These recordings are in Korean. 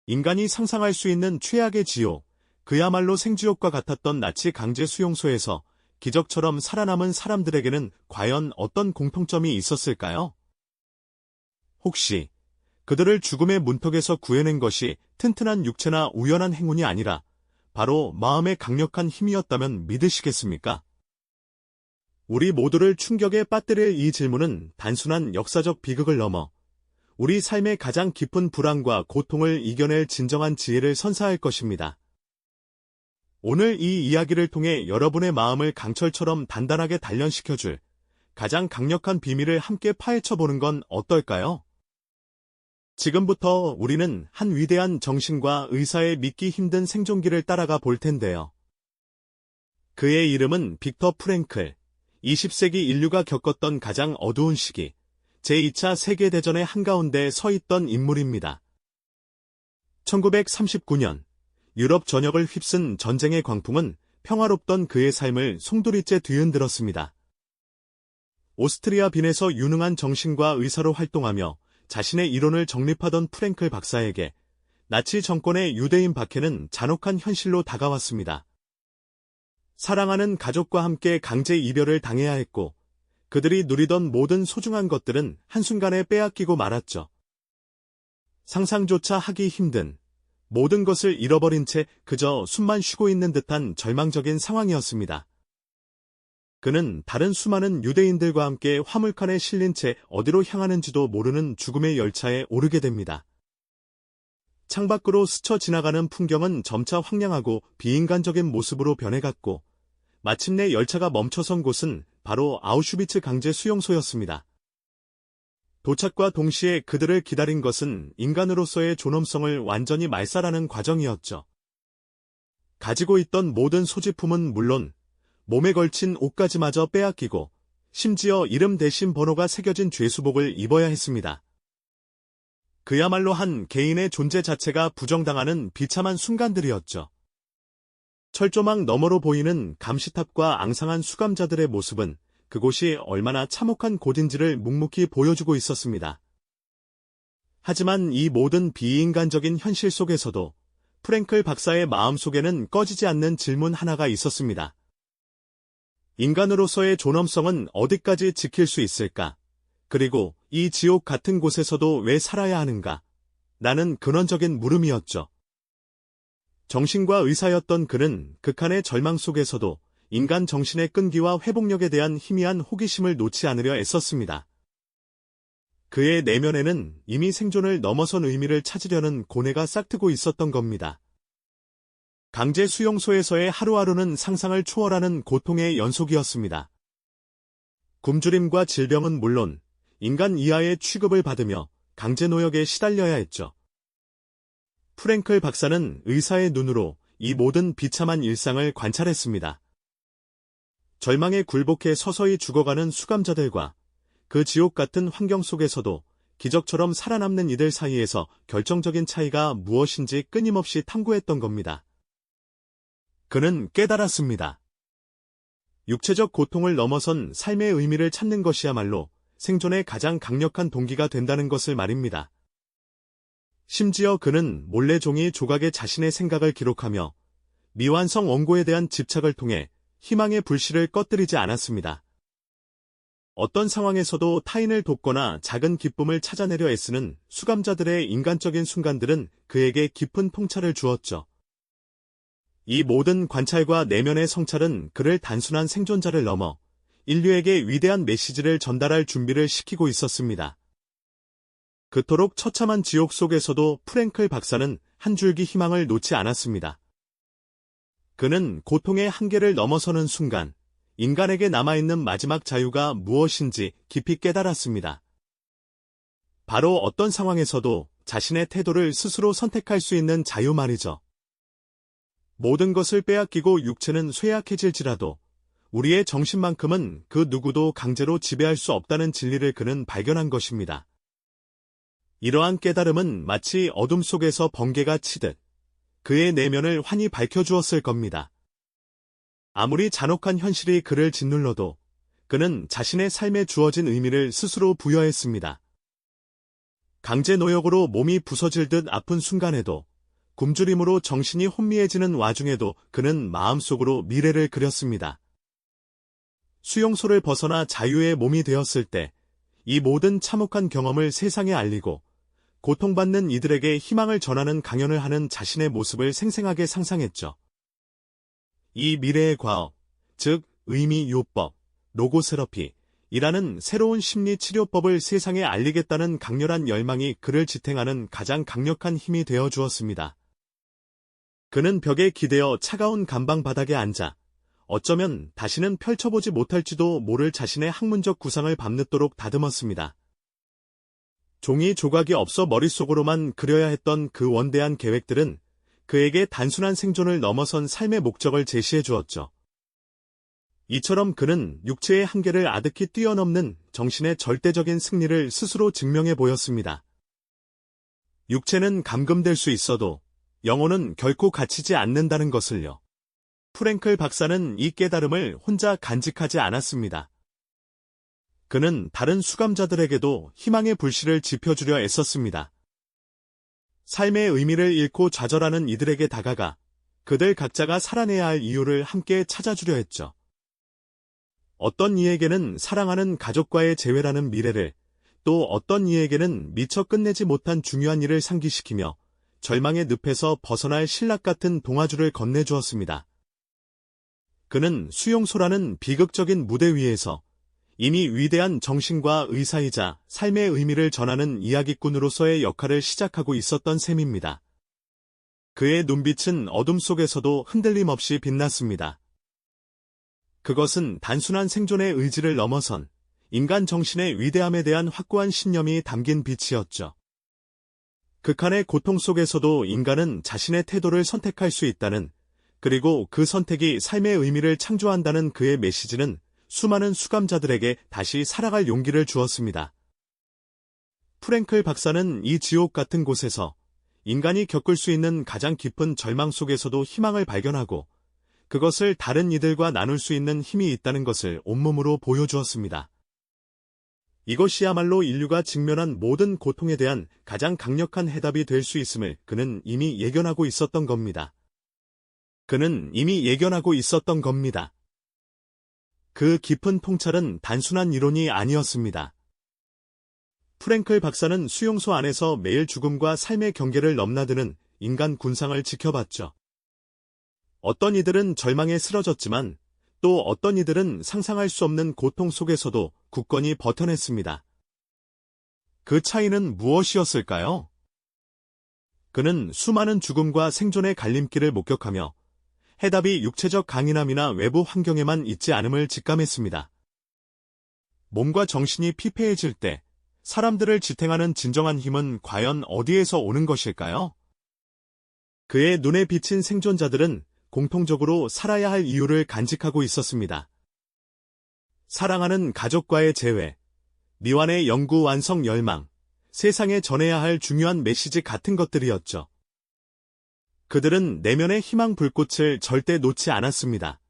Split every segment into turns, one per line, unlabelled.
인간이 상상할 수 있는 최악의 지옥, 그야말로 생지옥과 같았던 나치 강제 수용소에서 기적처럼 살아남은 사람들에게는 과연 어떤 공통점이 있었을까요? 혹시 그들을 죽음의 문턱에서 구해낸 것이 튼튼한 육체나 우연한 행운이 아니라 바로 마음의 강력한 힘이었다면 믿으시겠습니까? 우리 모두를 충격에 빠뜨릴 이 질문은 단순한 역사적 비극을 넘어 우리 삶의 가장 깊은 불안과 고통을 이겨낼 진정한 지혜를 선사할 것입니다. 오늘 이 이야기를 통해 여러분의 마음을 강철처럼 단단하게 단련시켜줄 가장 강력한 비밀을 함께 파헤쳐보는 건 어떨까요? 지금부터 우리는 한 위대한 정신과 의사의 믿기 힘든 생존기를 따라가 볼 텐데요. 그의 이름은 빅터 프랭클, 20세기 인류가 겪었던 가장 어두운 시기, 제2차 세계대전의 한가운데 서 있던 인물입니다. 1939년, 유럽 전역을 휩쓴 전쟁의 광풍은 평화롭던 그의 삶을 송두리째 뒤흔들었습니다. 오스트리아 빈에서 유능한 정신과 의사로 활동하며 자신의 이론을 정립하던 프랭클 박사에게 나치 정권의 유대인 박해는 잔혹한 현실로 다가왔습니다. 사랑하는 가족과 함께 강제 이별을 당해야 했고 그들이 누리던 모든 소중한 것들은 한순간에 빼앗기고 말았죠. 상상조차 하기 힘든 모든 것을 잃어버린 채 그저 숨만 쉬고 있는 듯한 절망적인 상황이었습니다. 그는 다른 수많은 유대인들과 함께 화물칸에 실린 채 어디로 향하는지도 모르는 죽음의 열차에 오르게 됩니다. 창밖으로 스쳐 지나가는 풍경은 점차 황량하고 비인간적인 모습으로 변해갔고 마침내 열차가 멈춰선 곳은 바로 아우슈비츠 강제 수용소였습니다. 도착과 동시에 그들을 기다린 것은 인간으로서의 존엄성을 완전히 말살하는 과정이었죠. 가지고 있던 모든 소지품은 물론 몸에 걸친 옷까지마저 빼앗기고 심지어 이름 대신 번호가 새겨진 죄수복을 입어야 했습니다. 그야말로 한 개인의 존재 자체가 부정당하는 비참한 순간들이었죠. 철조망 너머로 보이는 감시탑과 앙상한 수감자들의 모습은 그곳이 얼마나 참혹한 곳인지를 묵묵히 보여주고 있었습니다. 하지만 이 모든 비인간적인 현실 속에서도 프랭클 박사의 마음속에는 꺼지지 않는 질문 하나가 있었습니다. 인간으로서의 존엄성은 어디까지 지킬 수 있을까? 그리고 이 지옥 같은 곳에서도 왜 살아야 하는가? 라는 근원적인 물음이었죠. 정신과 의사였던 그는 극한의 절망 속에서도 인간 정신의 끈기와 회복력에 대한 희미한 호기심을 놓지 않으려 애썼습니다. 그의 내면에는 이미 생존을 넘어선 의미를 찾으려는 고뇌가 싹트고 있었던 겁니다. 강제 수용소에서의 하루하루는 상상을 초월하는 고통의 연속이었습니다. 굶주림과 질병은 물론 인간 이하의 취급을 받으며 강제 노역에 시달려야 했죠. 프랭클 박사는 의사의 눈으로 이 모든 비참한 일상을 관찰했습니다. 절망에 굴복해 서서히 죽어가는 수감자들과 그 지옥 같은 환경 속에서도 기적처럼 살아남는 이들 사이에서 결정적인 차이가 무엇인지 끊임없이 탐구했던 겁니다. 그는 깨달았습니다. 육체적 고통을 넘어선 삶의 의미를 찾는 것이야말로 생존의 가장 강력한 동기가 된다는 것을 말입니다. 심지어 그는 몰래 종이 조각에 자신의 생각을 기록하며 미완성 원고에 대한 집착을 통해 희망의 불씨를 꺼뜨리지 않았습니다. 어떤 상황에서도 타인을 돕거나 작은 기쁨을 찾아내려 애쓰는 수감자들의 인간적인 순간들은 그에게 깊은 통찰을 주었죠. 이 모든 관찰과 내면의 성찰은 그를 단순한 생존자를 넘어 인류에게 위대한 메시지를 전달할 준비를 시키고 있었습니다. 그토록 처참한 지옥 속에서도 프랭클 박사는 한 줄기 희망을 놓지 않았습니다. 그는 고통의 한계를 넘어서는 순간 인간에게 남아있는 마지막 자유가 무엇인지 깊이 깨달았습니다. 바로 어떤 상황에서도 자신의 태도를 스스로 선택할 수 있는 자유 말이죠. 모든 것을 빼앗기고 육체는 쇠약해질지라도 우리의 정신만큼은 그 누구도 강제로 지배할 수 없다는 진리를 그는 발견한 것입니다. 이러한 깨달음은 마치 어둠 속에서 번개가 치듯 그의 내면을 환히 밝혀주었을 겁니다. 아무리 잔혹한 현실이 그를 짓눌러도 그는 자신의 삶에 주어진 의미를 스스로 부여했습니다. 강제 노역으로 몸이 부서질 듯 아픈 순간에도 굶주림으로 정신이 혼미해지는 와중에도 그는 마음속으로 미래를 그렸습니다. 수용소를 벗어나 자유의 몸이 되었을 때 이 모든 참혹한 경험을 세상에 알리고 고통받는 이들에게 희망을 전하는 강연을 하는 자신의 모습을 생생하게 상상했죠. 이 미래의 과업, 즉 의미요법, 로고세러피이라는 새로운 심리치료법을 세상에 알리겠다는 강렬한 열망이 그를 지탱하는 가장 강력한 힘이 되어 주었습니다. 그는 벽에 기대어 차가운 감방 바닥에 앉아 어쩌면 다시는 펼쳐보지 못할지도 모를 자신의 학문적 구상을 밤늦도록 다듬었습니다. 종이 조각이 없어 머릿속으로만 그려야 했던 그 원대한 계획들은 그에게 단순한 생존을 넘어선 삶의 목적을 제시해 주었죠. 이처럼 그는 육체의 한계를 아득히 뛰어넘는 정신의 절대적인 승리를 스스로 증명해 보였습니다. 육체는 감금될 수 있어도 영혼은 결코 갇히지 않는다는 것을요. 프랭클 박사는 이 깨달음을 혼자 간직하지 않았습니다. 그는 다른 수감자들에게도 희망의 불씨를 지펴주려 애썼습니다. 삶의 의미를 잃고 좌절하는 이들에게 다가가 그들 각자가 살아내야 할 이유를 함께 찾아주려 했죠. 어떤 이에게는 사랑하는 가족과의 재회라는 미래를, 또 어떤 이에게는 미처 끝내지 못한 중요한 일을 상기시키며 절망의 늪에서 벗어날 신락 같은 동화줄을 건네주었습니다. 그는 수용소라는 비극적인 무대 위에서 이미 위대한 정신과 의사이자 삶의 의미를 전하는 이야기꾼으로서의 역할을 시작하고 있었던 셈입니다. 그의 눈빛은 어둠 속에서도 흔들림 없이 빛났습니다. 그것은 단순한 생존의 의지를 넘어선 인간 정신의 위대함에 대한 확고한 신념이 담긴 빛이었죠. 극한의 고통 속에서도 인간은 자신의 태도를 선택할 수 있다는, 그리고 그 선택이 삶의 의미를 창조한다는 그의 메시지는 수많은 수감자들에게 다시 살아갈 용기를 주었습니다. 프랭클 박사는 이 지옥 같은 곳에서 인간이 겪을 수 있는 가장 깊은 절망 속에서도 희망을 발견하고 그것을 다른 이들과 나눌 수 있는 힘이 있다는 것을 온몸으로 보여주었습니다. 이것이야말로 인류가 직면한 모든 고통에 대한 가장 강력한 해답이 될 수 있음을 그는 이미 예견하고 있었던 겁니다. 그 깊은 통찰은 단순한 이론이 아니었습니다. 프랭클 박사는 수용소 안에서 매일 죽음과 삶의 경계를 넘나드는 인간 군상을 지켜봤죠. 어떤 이들은 절망에 쓰러졌지만 또 어떤 이들은 상상할 수 없는 고통 속에서도 굳건히 버텨냈습니다. 그 차이는 무엇이었을까요? 그는 수많은 죽음과 생존의 갈림길을 목격하며 해답이 육체적 강인함이나 외부 환경에만 있지 않음을 직감했습니다. 몸과 정신이 피폐해질 때 사람들을 지탱하는 진정한 힘은 과연 어디에서 오는 것일까요? 그의 눈에 비친 생존자들은 공통적으로 살아야 할 이유를 간직하고 있었습니다. 사랑하는 가족과의 재회, 미완의 연구 완성 열망, 세상에 전해야 할 중요한 메시지 같은 것들이었죠. 그들은 내면의 희망 불꽃을 절대 놓지 않았습니다.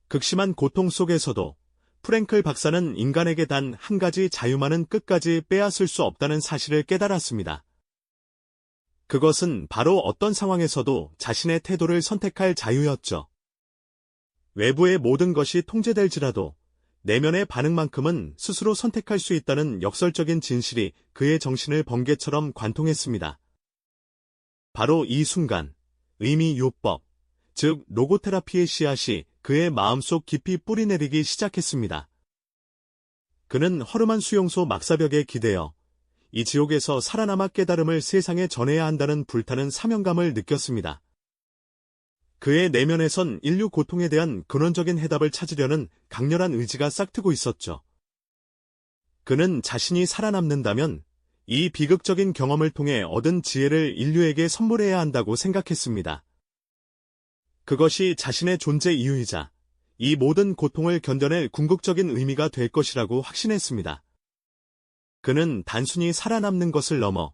극심한 고통 속에서도 프랭클 박사는 인간에게 단 한 가지 자유만은 끝까지 빼앗을 수 없다는 사실을 깨달았습니다. 그것은 바로 어떤 상황에서도 자신의 태도를 선택할 자유였죠. 외부의 모든 것이 통제될지라도 내면의 반응만큼은 스스로 선택할 수 있다는 역설적인 진실이 그의 정신을 번개처럼 관통했습니다. 바로 이 순간, 의미요법, 즉 로고테라피의 씨앗이 그의 마음속 깊이 뿌리내리기 시작했습니다. 그는 허름한 수용소 막사벽에 기대어 이 지옥에서 살아남아 깨달음을 세상에 전해야 한다는 불타는 사명감을 느꼈습니다. 그의 내면에선 인류 고통에 대한 근원적인 해답을 찾으려는 강렬한 의지가 싹트고 있었죠. 그는 자신이 살아남는다면 이 비극적인 경험을 통해 얻은 지혜를 인류에게 선물해야 한다고 생각했습니다. 그것이 자신의 존재 이유이자 이 모든 고통을 견뎌낼 궁극적인 의미가 될 것이라고 확신했습니다. 그는 단순히 살아남는 것을 넘어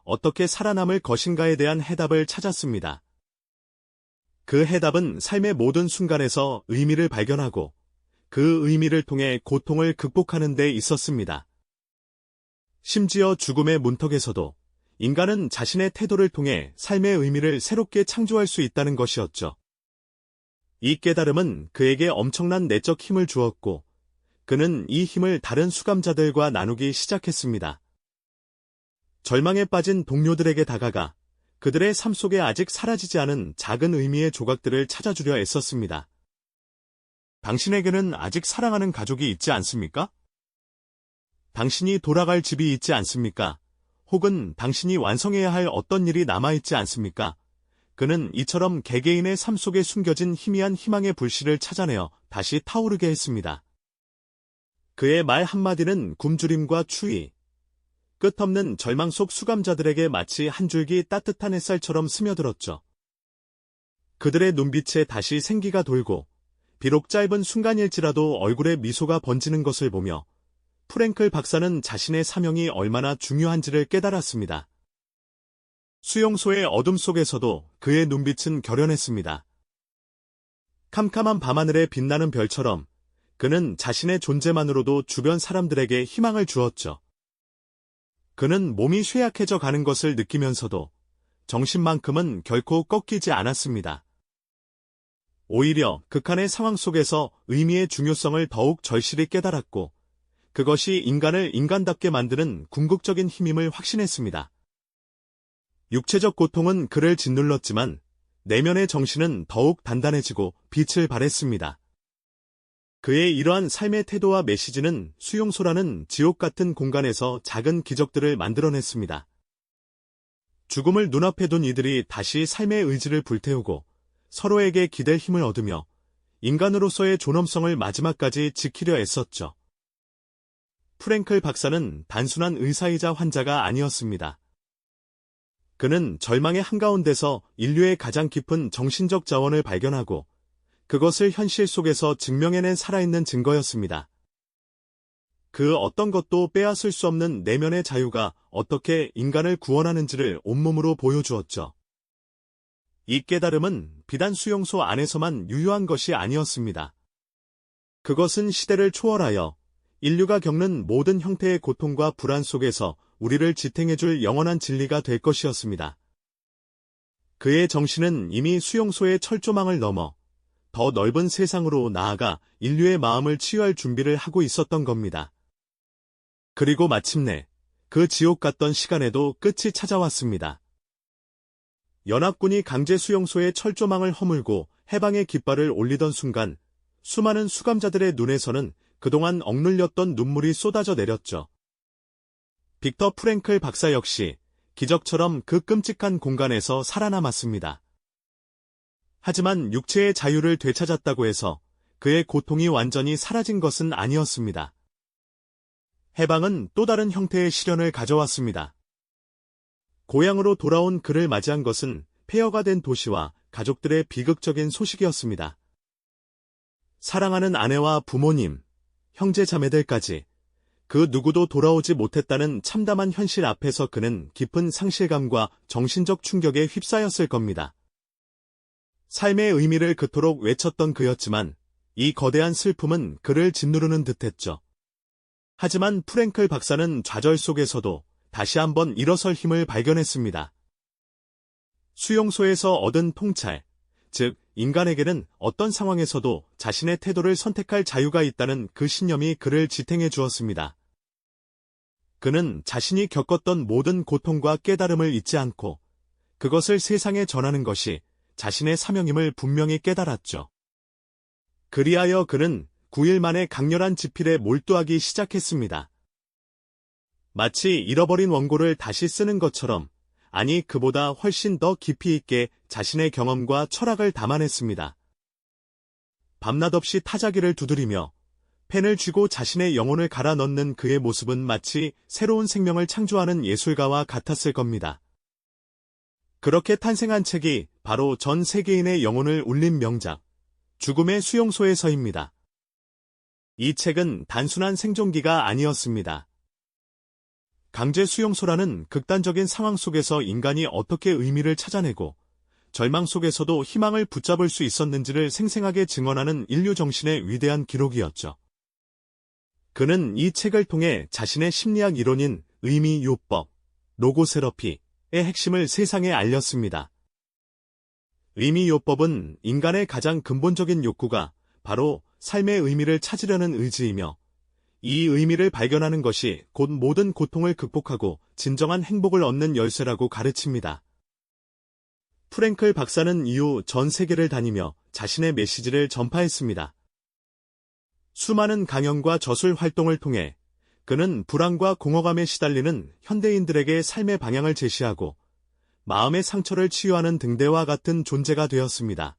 어떻게 살아남을 것인가에 대한 해답을 찾았습니다. 그 해답은 삶의 모든 순간에서 의미를 발견하고 그 의미를 통해 고통을 극복하는 데 있었습니다. 심지어 죽음의 문턱에서도 인간은 자신의 태도를 통해 삶의 의미를 새롭게 창조할 수 있다는 것이었죠. 이 깨달음은 그에게 엄청난 내적 힘을 주었고, 그는 이 힘을 다른 수감자들과 나누기 시작했습니다. 절망에 빠진 동료들에게 다가가 그들의 삶 속에 아직 사라지지 않은 작은 의미의 조각들을 찾아주려 애썼습니다. 당신에게는 아직 사랑하는 가족이 있지 않습니까? 당신이 돌아갈 집이 있지 않습니까? 혹은 당신이 완성해야 할 어떤 일이 남아있지 않습니까? 그는 이처럼 개개인의 삶 속에 숨겨진 희미한 희망의 불씨를 찾아내어 다시 타오르게 했습니다. 그의 말 한마디는 굶주림과 추위, 끝없는 절망 속 수감자들에게 마치 한 줄기 따뜻한 햇살처럼 스며들었죠. 그들의 눈빛에 다시 생기가 돌고, 비록 짧은 순간일지라도 얼굴에 미소가 번지는 것을 보며 프랭클 박사는 자신의 사명이 얼마나 중요한지를 깨달았습니다. 수용소의 어둠 속에서도 그의 눈빛은 결연했습니다. 캄캄한 밤하늘에 빛나는 별처럼 그는 자신의 존재만으로도 주변 사람들에게 희망을 주었죠. 그는 몸이 쇠약해져 가는 것을 느끼면서도 정신만큼은 결코 꺾이지 않았습니다. 오히려 극한의 상황 속에서 의미의 중요성을 더욱 절실히 깨달았고, 그것이 인간을 인간답게 만드는 궁극적인 힘임을 확신했습니다. 육체적 고통은 그를 짓눌렀지만 내면의 정신은 더욱 단단해지고 빛을 발했습니다. 그의 이러한 삶의 태도와 메시지는 수용소라는 지옥 같은 공간에서 작은 기적들을 만들어냈습니다. 죽음을 눈앞에 둔 이들이 다시 삶의 의지를 불태우고 서로에게 기댈 힘을 얻으며 인간으로서의 존엄성을 마지막까지 지키려 애썼죠. 프랭클 박사는 단순한 의사이자 환자가 아니었습니다. 그는 절망의 한가운데서 인류의 가장 깊은 정신적 자원을 발견하고 그것을 현실 속에서 증명해낸 살아있는 증거였습니다. 그 어떤 것도 빼앗을 수 없는 내면의 자유가 어떻게 인간을 구원하는지를 온몸으로 보여주었죠. 이 깨달음은 비단 수용소 안에서만 유효한 것이 아니었습니다. 그것은 시대를 초월하여 인류가 겪는 모든 형태의 고통과 불안 속에서 우리를 지탱해줄 영원한 진리가 될 것이었습니다. 그의 정신은 이미 수용소의 철조망을 넘어 더 넓은 세상으로 나아가 인류의 마음을 치유할 준비를 하고 있었던 겁니다. 그리고 마침내 그 지옥 같던 시간에도 끝이 찾아왔습니다. 연합군이 강제 수용소의 철조망을 허물고 해방의 깃발을 올리던 순간 수많은 수감자들의 눈에서는 그동안 억눌렸던 눈물이 쏟아져 내렸죠. 빅터 프랭클 박사 역시 기적처럼 그 끔찍한 공간에서 살아남았습니다. 하지만 육체의 자유를 되찾았다고 해서 그의 고통이 완전히 사라진 것은 아니었습니다. 해방은 또 다른 형태의 시련을 가져왔습니다. 고향으로 돌아온 그를 맞이한 것은 폐허가 된 도시와 가족들의 비극적인 소식이었습니다. 사랑하는 아내와 부모님, 형제 자매들까지 그 누구도 돌아오지 못했다는 참담한 현실 앞에서 그는 깊은 상실감과 정신적 충격에 휩싸였을 겁니다. 삶의 의미를 그토록 외쳤던 그였지만 이 거대한 슬픔은 그를 짓누르는 듯했죠. 하지만 프랭클 박사는 좌절 속에서도 다시 한번 일어설 힘을 발견했습니다. 수용소에서 얻은 통찰, 즉 인간에게는 어떤 상황에서도 자신의 태도를 선택할 자유가 있다는 그 신념이 그를 지탱해 주었습니다. 그는 자신이 겪었던 모든 고통과 깨달음을 잊지 않고 그것을 세상에 전하는 것이 자신의 사명임을 분명히 깨달았죠. 그리하여 그는 9일 만에 강렬한 지필에 몰두하기 시작했습니다. 마치 잃어버린 원고를 다시 쓰는 것처럼, 아니 그보다 훨씬 더 깊이 있게 자신의 경험과 철학을 담아냈습니다. 밤낮 없이 타자기를 두드리며 펜을 쥐고 자신의 영혼을 갈아 넣는 그의 모습은 마치 새로운 생명을 창조하는 예술가와 같았을 겁니다. 그렇게 탄생한 책이 바로 전 세계인의 영혼을 울린 명작, 죽음의 수용소에서입니다. 이 책은 단순한 생존기가 아니었습니다. 강제 수용소라는 극단적인 상황 속에서 인간이 어떻게 의미를 찾아내고 절망 속에서도 희망을 붙잡을 수 있었는지를 생생하게 증언하는 인류 정신의 위대한 기록이었죠. 그는 이 책을 통해 자신의 심리학 이론인 의미요법, 로고세러피, 핵심을 세상에 알렸습니다. 의미요법은 인간의 가장 근본적인 욕구가 바로 삶의 의미를 찾으려는 의지이며 이 의미를 발견하는 것이 곧 모든 고통을 극복하고 진정한 행복을 얻는 열쇠라고 가르칩니다. 프랭클 박사는 이후 전 세계를 다니며 자신의 메시지를 전파했습니다. 수많은 강연과 저술 활동을 통해 그는 불안과 공허감에 시달리는 현대인들에게 삶의 방향을 제시하고 마음의 상처를 치유하는 등대와 같은 존재가 되었습니다.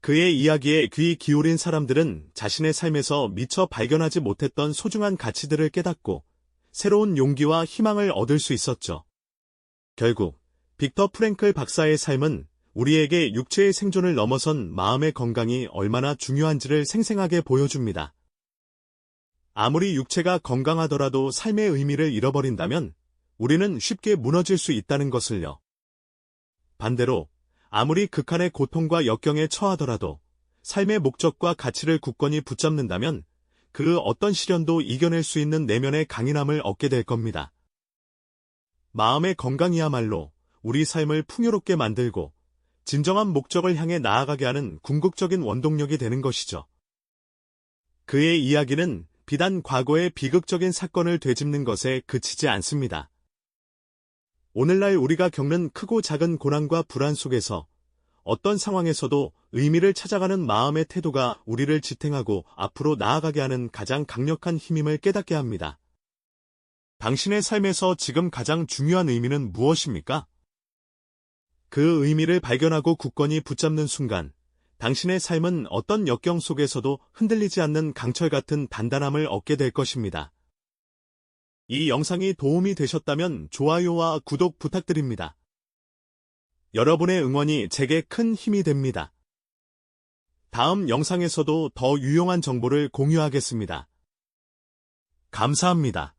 그의 이야기에 귀 기울인 사람들은 자신의 삶에서 미처 발견하지 못했던 소중한 가치들을 깨닫고 새로운 용기와 희망을 얻을 수 있었죠. 결국 빅터 프랭클 박사의 삶은 우리에게 육체의 생존을 넘어선 마음의 건강이 얼마나 중요한지를 생생하게 보여줍니다. 아무리 육체가 건강하더라도 삶의 의미를 잃어버린다면 우리는 쉽게 무너질 수 있다는 것을요. 반대로 아무리 극한의 고통과 역경에 처하더라도 삶의 목적과 가치를 굳건히 붙잡는다면 그 어떤 시련도 이겨낼 수 있는 내면의 강인함을 얻게 될 겁니다. 마음의 건강이야말로 우리 삶을 풍요롭게 만들고 진정한 목적을 향해 나아가게 하는 궁극적인 원동력이 되는 것이죠. 그의 이야기는 비단 과거의 비극적인 사건을 되짚는 것에 그치지 않습니다. 오늘날 우리가 겪는 크고 작은 고난과 불안 속에서 어떤 상황에서도 의미를 찾아가는 마음의 태도가 우리를 지탱하고 앞으로 나아가게 하는 가장 강력한 힘임을 깨닫게 합니다. 당신의 삶에서 지금 가장 중요한 의미는 무엇입니까? 그 의미를 발견하고 굳건히 붙잡는 순간, 당신의 삶은 어떤 역경 속에서도 흔들리지 않는 강철 같은 단단함을 얻게 될 것입니다. 이 영상이 도움이 되셨다면 좋아요와 구독 부탁드립니다. 여러분의 응원이 제게 큰 힘이 됩니다. 다음 영상에서도 더 유용한 정보를 공유하겠습니다. 감사합니다.